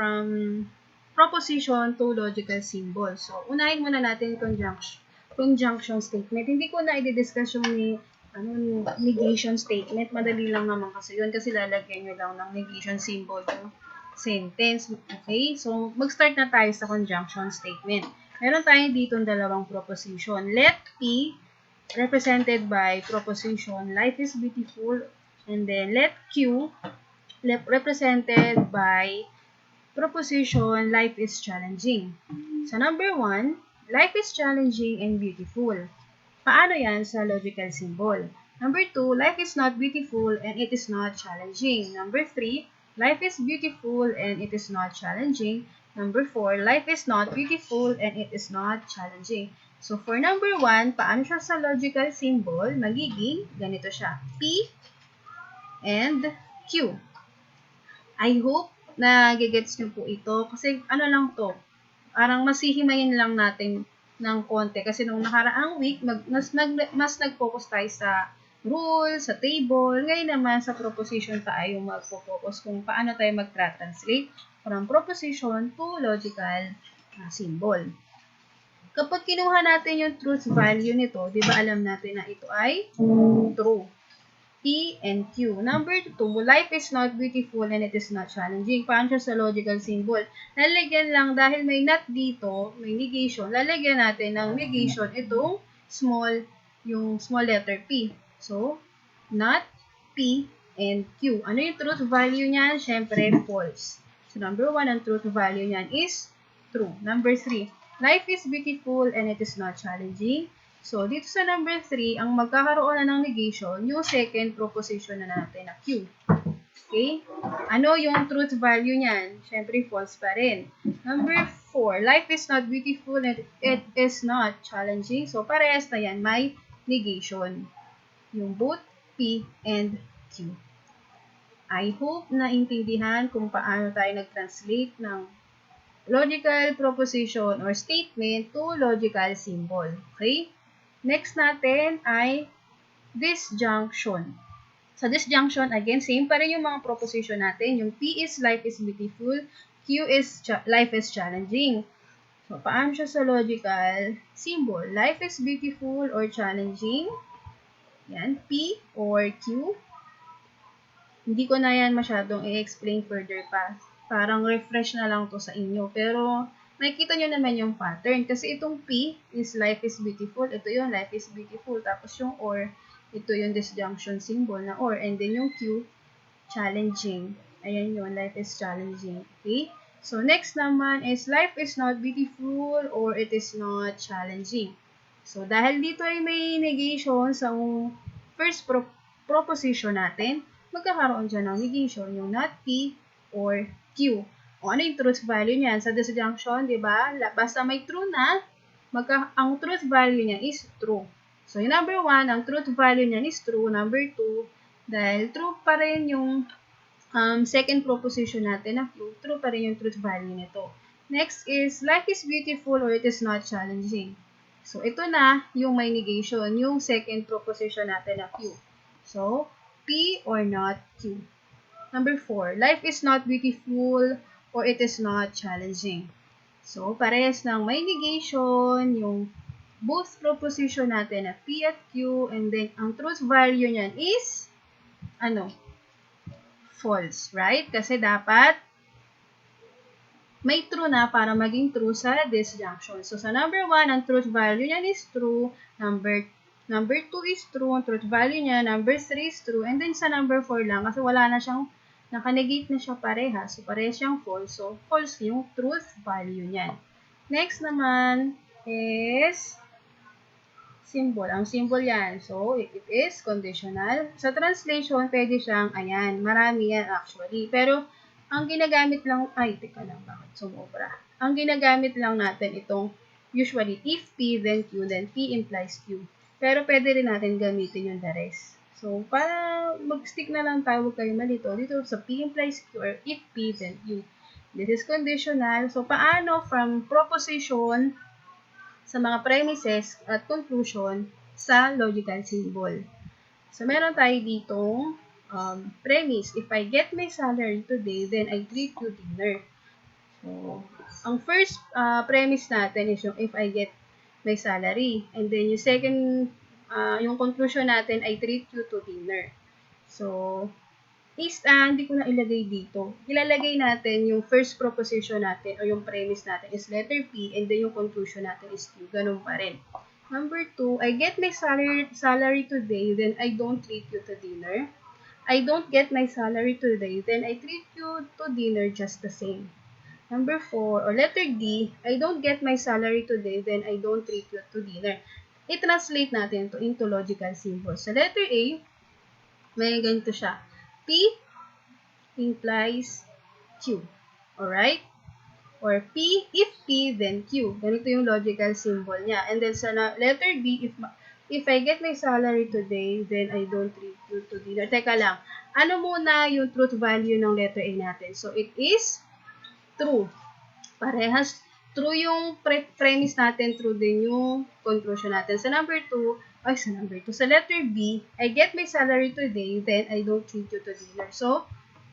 from proposition to logical symbol. So, unahin muna natin conjunction statement. Hindi ko na i-discuss yung negation statement. Madali lang naman kasi yun kasi lalagyan nyo lang ng negation symbol yung sentence. Okay? So, mag-start na tayo sa conjunction statement. Meron tayo dito dalawang proposition. Let P represented by proposition, life is beautiful, and then let Q represented by proposition, life is challenging. So, number 1, life is challenging and beautiful. Paano yan sa logical symbol? Number 2, life is not beautiful and it is not challenging. Number 3, life is beautiful and it is not challenging. Number 4, life is not beautiful and it is not challenging. So, for number 1, paano siya sa logical symbol? Magiging ganito siya. P and Q. I hope na gigets nyo po ito. Kasi ano lang to, parang masihimayin lang natin ng konti. Kasi nung nakaraang week, mas nag-focus tayo sa rule, sa table. Ngayon naman sa proposition tayo magpo-focus kung paano tayo mag-translate from proposition to logical symbol. Kapag kinuha natin yung truth value nito, di ba alam natin na ito ay true. P and Q. Number 2, life is not beautiful and it is not challenging. Paano siya sa logical symbol? Lalagyan lang, dahil may not dito, may negation, lalagyan natin ng negation itong yung small letter P. So, not, P, and Q. Ano yung truth value niyan? Siyempre, false. So, number 1, ang truth value niyan is true. Number 3, life is beautiful and it is not challenging. So, dito sa number 3, ang magkakaroon na ng negation, yung second proposition na natin na Q. Okay? Ano yung truth value niyan? Siyempre, false pa rin. Number 4, life is not beautiful and it is not challenging. So, parehas na yan, may negation. Yung both P and Q. I hope na intindihan kung paano tayo nag-translate ng logical proposition or statement to logical symbol. Okay? Next natin ay disjunction. Sa disjunction, again, same pa rin yung mga proposition natin. Yung P is life is beautiful, Q is life is challenging. So, paano siya sa logical symbol? Life is beautiful or challenging. Yan, P or Q. Hindi ko na yan masyadong i-explain further pa. Parang refresh na lang to sa inyo. Pero, makikita nyo naman yung pattern. Kasi itong P is life is beautiful. Ito yung life is beautiful. Tapos yung or, ito yung disjunction symbol na or. And then yung Q, challenging. Ayan yun, life is challenging. Okay? So, next naman is life is not beautiful or it is not challenging. So, dahil dito ay may negation sa first proposition natin, magkakaroon dyan ng negation yung not P or Q. O ano yung truth value niyan? Sa disjunction, di ba? Basta may true na, ang truth value niya is true. So, yung number 1, ang truth value niyan is true. Number 2, dahil true pa rin yung second proposition natin na Q, true pa rin yung truth value nito. Next is, life is beautiful or it is not challenging. So, ito na yung may negation, yung second proposition natin na Q. So, P or not Q. Number 4, life is not beautiful or it is not challenging. So, parehas ng may negation, yung both proposition natin na P at Q, and then ang truth value niyan is, false, right? Kasi dapat may true na para maging true sa disjunction. So, sa number 1, ang truth value niyan is true. Number 2 is true. Ang truth value niya. Number 3 is true. And then, sa number 4 lang, kasi wala na siyang naka-negate na siya pareha. So, parehas siyang false. So, false yung truth value niyan. Next naman is symbol. Ang symbol yan. So, it is conditional. Sa translation, pwede siyang, ayan, marami yan actually. Pero, ang ginagamit lang, teka lang, bakit sumobra? Ang ginagamit lang natin itong, usually, if P, then Q, then P implies Q. Pero, pwede rin natin gamitin yung the rest. So, para mag-stick na lang tayo, huwag kayo malito. Dito sa P implies Q or if P, then Q. This is conditional. So, paano from proposition sa mga premises at conclusion sa logical symbol. So, meron tayo ditong premise. If I get my salary today, then I treat you dinner. So, ang first premise natin is yung if I get my salary. And then yung second, yung conclusion natin, I treat you to dinner. So, hindi ko na ilagay dito. Ilalagay natin yung first proposition natin o yung premise natin is letter P and then yung conclusion natin is Q. Ganun pa rin. Number 2, I get my salary today, then I don't treat you to dinner. I don't get my salary today, then I treat you to dinner just the same. Number 4, or letter D, I don't get my salary today, then I don't treat you to dinner. I-translate natin to into logical symbols. Sa letter A, may ganito siya. P implies Q. Alright? Or P, if P, then Q. Ganito yung logical symbol niya. And then sa letter B, if I get my salary today, then I don't treat you to dinner. Teka lang. Ano muna yung truth value ng letter A natin? So, it is true. Parehas true yung premise natin, true din yung conclusion natin. Sa number 2, sa letter B, I get my salary today, then I don't treat you to dinner. So,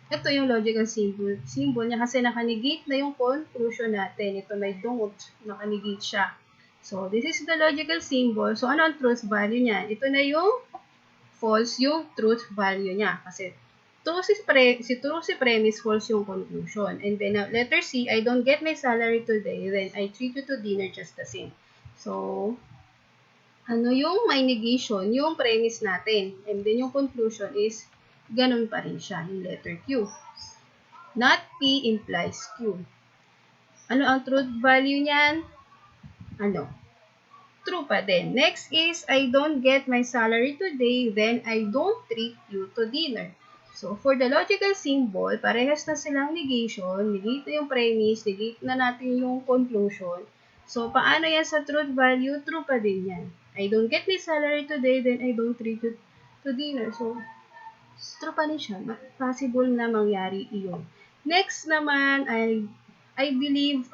ito yung logical symbol niya kasi naka-negate na yung conclusion natin. Ito may don't, naka-negate siya. So, this is the logical symbol. So, ano ang truth value niya? Ito na yung false yung truth value niya. Kasi true si premise, false yung conclusion. And then, letter C, I don't get my salary today, then I treat you to dinner just the same. So, ano yung may negation? Yung premise natin. And then, yung conclusion is, ganun pa rin siya, yung letter Q. Not P implies Q. Ano ang truth value niyan? True pa din. Next is, I don't get my salary today, then I don't treat you to dinner. So, for the logical symbol, parehas na silang negation, negate na yung premise, negate na natin yung conclusion. So, paano yan sa truth value? True pa din yan. I don't get my salary today, then I don't treat you to dinner. So, true pa rin siya. Possible na mangyari iyon. Next naman, I believe,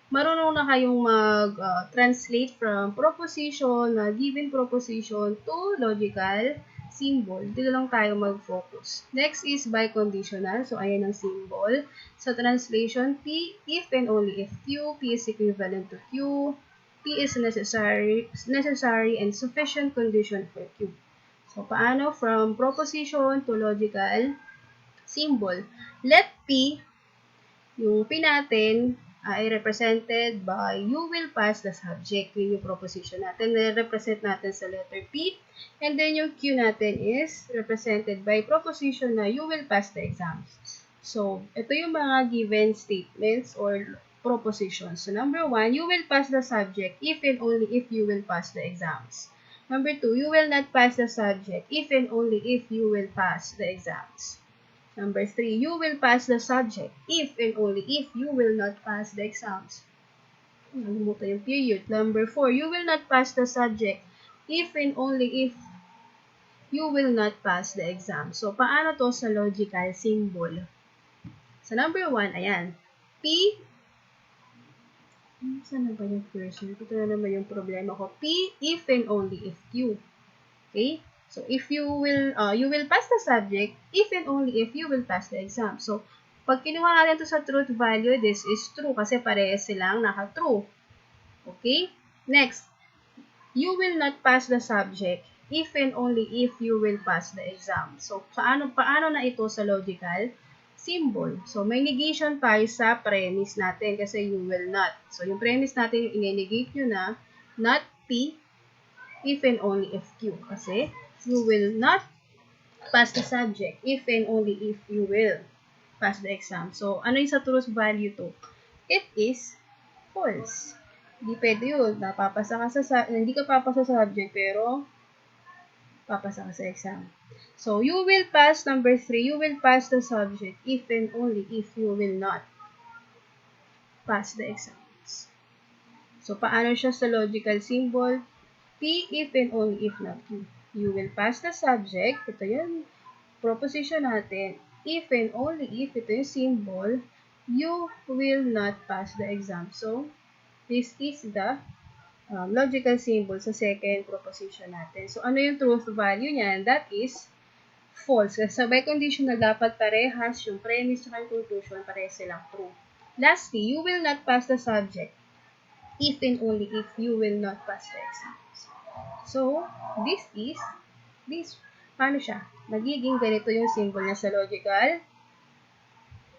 marunong na kayong mag-translate from proposition, given proposition to logical symbol. Dito lang tayo mag-focus. Next is biconditional. So, ayan ang symbol. Sa translation, P, if and only if Q, P is equivalent to Q, P is necessary and sufficient condition for Q. So, paano? From proposition to logical symbol. Let P, yung P natin, ay represented by you will pass the subject. Yun yung proposition natin. Na-represent natin sa letter P. And then yung Q natin is represented by proposition na you will pass the exams. So, ito yung mga given statements or propositions. So, number 1, you will pass the subject if and only if you will pass the exams. Number 2, you will not pass the subject if and only if you will pass the exams. Number 3, you will pass the subject if and only if you will not pass the exams. Nalimutan yung period. Number 4, you will not pass the subject if and only if you will not pass the exam. So, paano to sa logical symbol? Sa number 1, ayan. P, saan na ba yung cursor? Ito na naman yung problema ko. P, if and only if Q. Okay? So, if you will pass the subject if and only if you will pass the exam. So, pag kinuha natin ito sa truth value, this is true kasi parehas silang naka-true. Okay? Next, you will not pass the subject if and only if you will pass the exam. So, paano na ito sa logical symbol? So, may negation tayo sa premise natin kasi you will not. So, yung premise natin, yung i-negate nyo na, not P, if and only if Q. Kasi, you will not pass the subject if and only if you will pass the exam. So, ano yung sa truth value to? It is false. Hindi pwede yun. Hindi ka papasa sa subject, pero papasa ka sa exam. So, you will pass, number 3, you will pass the subject if and only if you will not pass the exams. So, paano siya sa logical symbol? P, if and only if not Q. You will pass the subject. Ito yung proposition natin. If and only if, ito yung symbol, you will not pass the exam. So, this is the logical symbol sa second proposition natin. So, ano yung truth value niyan? That is false. Sa biconditional, dapat parehas yung premise at conclusion, parehas silang true. Lastly, you will not pass the subject if and only if you will not pass the exams. So, paano siya? Magiging ganito yung symbol niya sa logical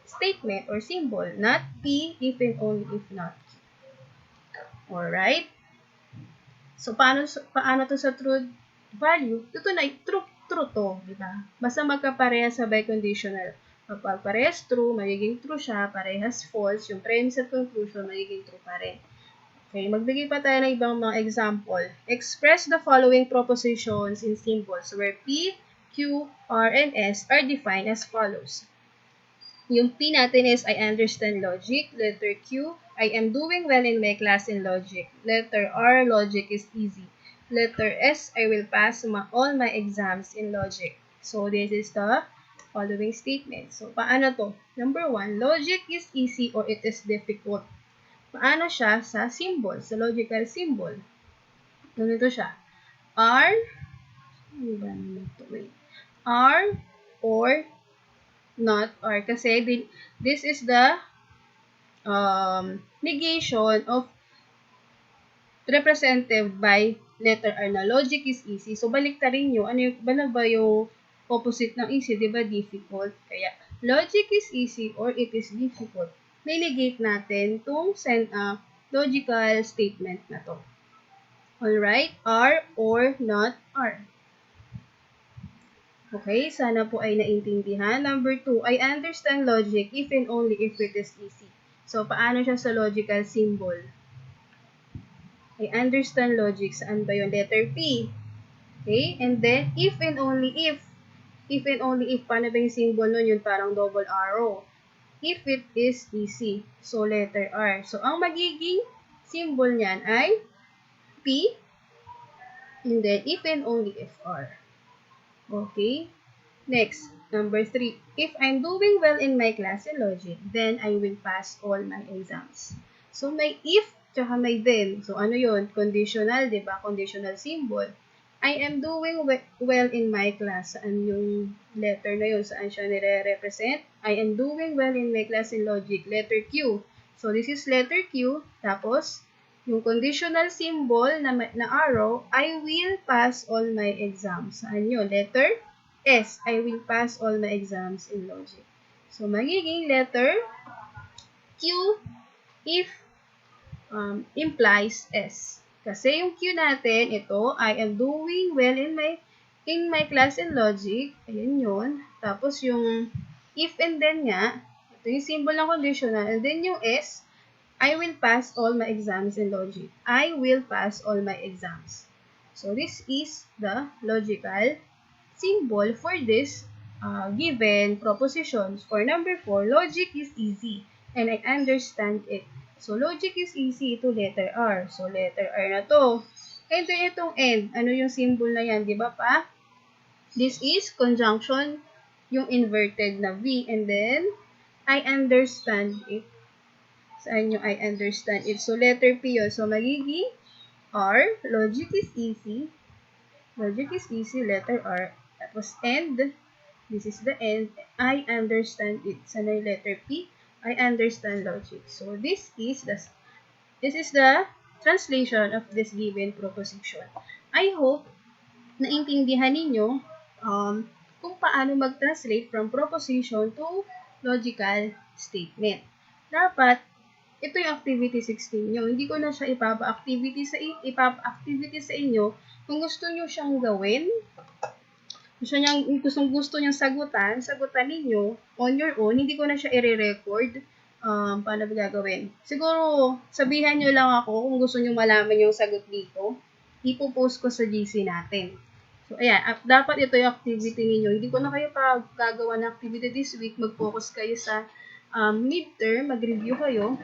statement or symbol. Not P, if and only if not Q. Alright? So, paano to sa truth value? Ito na, true to, di ba? Basta magkaparehas sa by conditional. Kapag parehas true, magiging true siya. Parehas false, yung premise at conclusion, magiging true pa rin. Okay, magbigay pa tayo ng ibang mga example. Express the following propositions in symbols where P, Q, R, and S are defined as follows. Yung P natin is I understand logic. Letter Q, I am doing well in my class in logic. Letter R, logic is easy. Letter S, I will pass all my exams in logic. So, this is the following statement. So, paano to? Number 1, logic is easy or it is difficult. Paano siya sa symbol, sa logical symbol? Ganito siya. R, R or not R. Kasi this is the negation of represented by letter R na logic is easy. So, baliktarin nyo. Ano ba yung opposite ng easy? Diba difficult? Kaya, logic is easy or it is difficult. Negate natin itong logical statement na to. Alright? R or not R. Okay, sana po ay naintindihan. Number 2, I understand logic if and only if it is easy. So, paano siya sa logical symbol? I understand logic. Saan ba yung letter P? Okay, and then, if and only if. If and only if, paano ba yung symbol nun? Yun parang double arrow. If it is easy. So, letter R. So, ang magiging symbol niyan ay P, and then, if and only if R. Okay? Next, number 3. If I'm doing well in my class in logic, then I will pass all my exams. So, may if, tsaka may then. So, ano yun? Conditional, di ba? Conditional symbol. I am doing well in my class. Saan yung letter na yun? Saan siya nire-represent? I am doing well in my class in logic. Letter Q. So, this is letter Q. Tapos, yung conditional symbol na arrow, I will pass all my exams. Saan yun? Letter S. I will pass all my exams in logic. So, magiging letter Q if implies S. Kasi yung Q natin, ito, I am doing well in my class in logic. Ayan yun. Tapos yung if and then nga, ito yung symbol ng conditional. And then yung S, I will pass all my exams in logic. I will pass all my exams. So, this is the logical symbol for this given propositions. For number 4, logic is easy and I understand it. So, logic is easy to letter R. So, letter R na to. And then, itong N. Ano yung symbol na yan? Di ba pa? This is conjunction, yung inverted na V. And then, I understand it. Saan yung I understand it? So, letter P yun. So, magiging R. Logic is easy. Logic is easy. Letter R. Tapos, end. This is the end. I understand it. Saan yung letter P? I understand logic. So, this is the translation of this given proposition. I hope naintindihan ninyo kung paano mag-translate from proposition to logical statement. Dapat, ito yung activity 16 nyo. Hindi ko na siya ipapa-activity sa inyo. Kung gusto nyo siyang gawin, gusto niyang sagutan ninyo on your own, hindi ko na siya i-record. Paano ba gagawin? Siguro, sabihan nyo lang ako kung gusto nyo malaman yung sagot dito. Ipo-post ko sa GC natin. So, ayan. Dapat ito yung activity ninyo. Hindi ko na kayo gagawa ng activity this week. Mag-focus kayo sa midterm. Mag-review kayo.